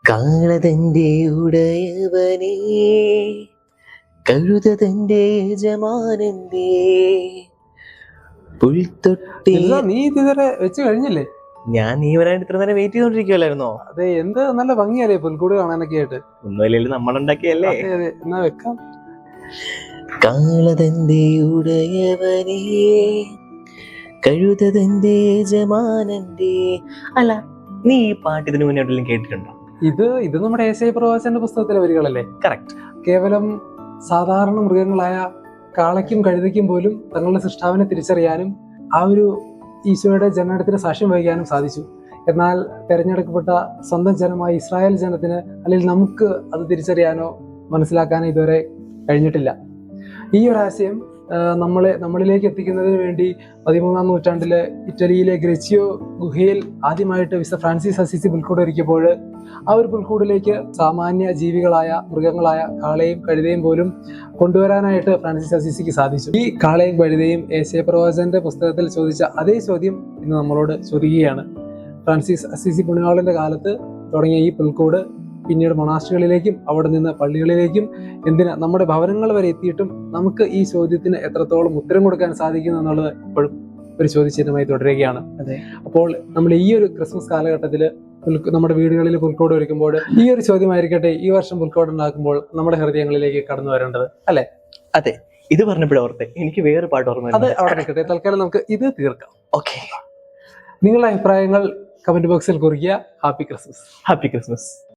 കാളതന്റെ ഉടയവനേ, കഴുതതന്റെ യജമാനന്റെ പുൽത്തൊട്ടി. നീ ഇതുവരെ വെച്ച് കഴിഞ്ഞില്ലേ? ഞാൻ നീ വരാൻ ഇത്ര നേരം വെയിറ്റ് ചെയ്തോണ്ടിരിക്കുവല്ലായിരുന്നോ? അതെ, എന്ത് നല്ല ഭംഗിയല്ലേ പുൽക്കൂട് കാണാനൊക്കെ ആയിട്ട്. ഒന്നുമില്ലല്ലോ, നമ്മളുണ്ടാക്കിയല്ലേ. അതെ, എന്നാ വെക്കാം. കാളതന്റെ ഉടയവനേ, കഴുതതന്റെ യജമാനന്റെ. അല്ല, നീ ഈ പാട്ട് ഇതിനു മുന്നേ എവിടെയെങ്കിലും കേട്ടിട്ടുണ്ടോ? ഇത് നമ്മുടെ യേശയ്യാ പ്രവാചകന്റെ പുസ്തകത്തിലെ വരികളല്ലേ? കറക്റ്റ്. കേവലം സാധാരണ മൃഗങ്ങളായ കാളയ്ക്കും കഴുതയ്ക്കും പോലും തങ്ങളുടെ സൃഷ്ടാവിനെ തിരിച്ചറിയാനും ആ ഒരു ഈശോയുടെ ജനനത്തിന് സാക്ഷ്യം വഹിക്കാനും സാധിച്ചു. എന്നാൽ തെരഞ്ഞെടുക്കപ്പെട്ട സ്വന്തം ജനമായ ഇസ്രായേൽ ജനത്തിന്, അല്ലെങ്കിൽ നമുക്ക് അത് തിരിച്ചറിയാനോ മനസ്സിലാക്കാനോ ഇതുവരെ കഴിഞ്ഞിട്ടില്ല. ഈ ഒരു ആശയം നമ്മളിലേക്ക് എത്തിക്കുന്നതിന് വേണ്ടി 13-ാം നൂറ്റാണ്ടിലെ ഇറ്റലിയിലെ ഗ്രച്ചിയോ ഗുഹയിൽ ആദ്യമായിട്ട് വിശുദ്ധ ഫ്രാൻസിസ് അസീസി പുൽക്കൂട് ഒരുക്കിയപ്പോൾ ആ ഒരു പുൽക്കൂടിലേക്ക് സാമാന്യ ജീവികളായ മൃഗങ്ങളായ കാളയും കഴുതയും പോലും കൊണ്ടുവരാനായിട്ട് ഫ്രാൻസിസ് അസീസിക്ക് സാധിച്ചു. ഈ കാളയും കഴുതയും യേശയ്യാ പ്രവാചകന്റെ പുസ്തകത്തിൽ ചോദിച്ച അതേ ചോദ്യം ഇന്ന് നമ്മളോട് ചോദിക്കുകയാണ്. ഫ്രാൻസിസ് അസീസി പുണ്യാളന്റെ കാലത്ത് തുടങ്ങിയ ഈ പുൽക്കൂട് പിന്നീട് മൊണാസ്ട്രികളിലേക്കും അവിടെ നിന്ന് പള്ളികളിലേക്കും, എന്തിനാ നമ്മുടെ ഭവനങ്ങൾ വരെ എത്തിയിട്ടും നമുക്ക് ഈ ചോദ്യത്തിന് എത്രത്തോളം ഉത്തരം കൊടുക്കാൻ സാധിക്കുന്നു എന്നുള്ളത് ഇപ്പോഴും ഒരു ചോദ്യചിഹ്നമായി തുടരുകയാണ്. അതെ. അപ്പോൾ നമ്മൾ ഈ ഒരു ക്രിസ്മസ് കാലഘട്ടത്തിൽ നമ്മുടെ വീടുകളിൽ പുൽക്കോട് ഒരുക്കുമ്പോൾ ഈ ഒരു ചോദ്യമായിരിക്കട്ടെ ഈ വർഷം പുൽക്കോട് ഉണ്ടാക്കുമ്പോൾ നമ്മുടെ ഹൃദയങ്ങളിലേക്ക് കടന്നു വരേണ്ടത്, അല്ലെ? അതെ, ഇത് പറഞ്ഞപ്പോഴോർത്തെ എനിക്ക് വേറെ പാട്ട് ഓർമ്മ. അത് അവിടെ നിൽക്കട്ടെ, തൽക്കാലം നമുക്ക് ഇത് തീർക്കാം. ഓക്കെ, നിങ്ങളുടെ അഭിപ്രായങ്ങൾ കമന്റ് ബോക്സിൽ കുറിക്കുക. Happy Christmas. Happy Christmas.